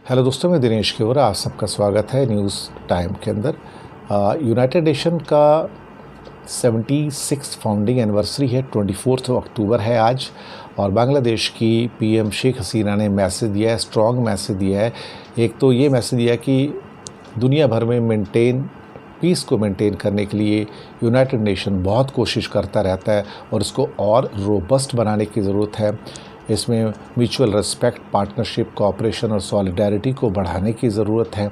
Hello दोस्तों, मैं दिनेश केवरा, आप सबका स्वागत है न्यूज़ टाइम के अंदर। यूनाइटेड नेशन का 76 फाउंडिंग एनिवर्सरी है, 24 अक्टूबर है आज। और बांग्लादेश की पीएम शेख हसीना ने मैसेज दिया है, स्ट्रॉन्ग मैसेज दिया है। एक तो ये मैसेज दिया कि दुनिया भर में पीस को मेंटेन करने के लिए यूनाइटेड नेशन बहुत कोशिश करता रहता है और इसको और रोबस्ट बनाने की ज़रूरत है। इसमें म्यूचुअल रिस्पेक्ट, पार्टनरशिप, कोऑपरेशन और सॉलिडारिटी को बढ़ाने की ज़रूरत है।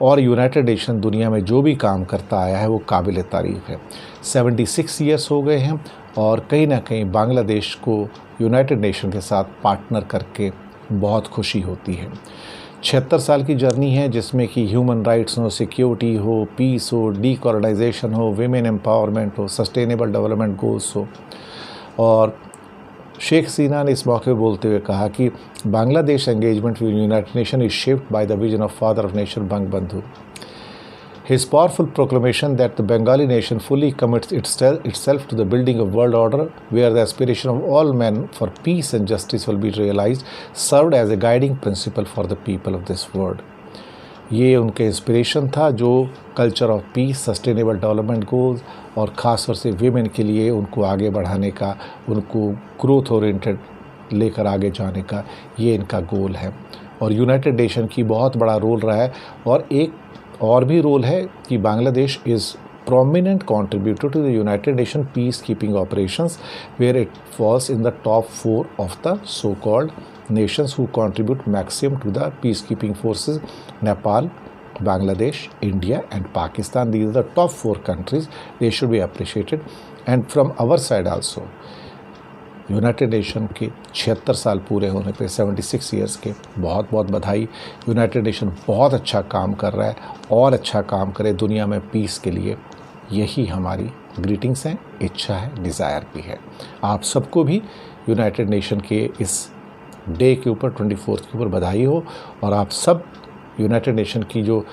और यूनाइटेड नेशन दुनिया में जो भी काम करता आया है वो काबिल तारीफ़ है। 76 ईयर्स हो गए हैं और कहीं ना कहीं बांग्लादेश को यूनाइटेड नेशन के साथ पार्टनर करके बहुत खुशी होती है। 76 साल की जर्नी है जिसमें कि ह्यूमन राइट्स हो, सिक्योरिटी हो, पीस हो, डीकोलोनाइजेशन हो, विमेन एम्पावरमेंट हो, सस्टेनेबल डेवलपमेंट गोल्स हो। और शेख हसीना ने इस मौके पर बोलते हुए कहा कि Bangladesh engagement with United nation is shaped by the vision of father of nation Bangabandhu. His powerful proclamation that the Bengali nation fully commits itself to the building of world order where the aspiration of all men for peace and justice will be realized served as a guiding principle for the people of this world. ये उनके inspiration था जो culture of peace, sustainable development goals और ख़ास तौर से women के लिए उनको आगे बढ़ाने का, उनको ग्रोथ ओरिएंटेड लेकर आगे जाने का ये इनका गोल है। और यूनाइटेड नेशन की बहुत बड़ा रोल रहा है। और एक और भी रोल है कि Bangladesh is prominent contributor to the United Nations peacekeeping operations where it falls in the top 4 of the so-called nations who contribute maximum to the peacekeeping forces: Nepal, Bangladesh, India and Pakistan. These are the top 4 countries. They should be appreciated. And from our side also, United nation के 76 साल पूरे होने पे, 76 years के बहुत बहुत बधाई। United nation बहुत अच्छा काम कर रहा है और अच्छा काम करे दुनिया में पीस के लिए, यही हमारी ग्रीटिंग्स हैं, इच्छा है, डिज़ायर भी है। आप सबको भी यूनाइटेड नेशन के इस डे के ऊपर, 24 के ऊपर बधाई हो। और आप सब यूनाइटेड नेशन की जो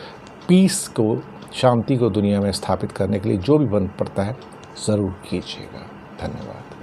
पीस को, शांति को दुनिया में स्थापित करने के लिए जो भी बन पड़ता है ज़रूर कीजिएगा। धन्यवाद।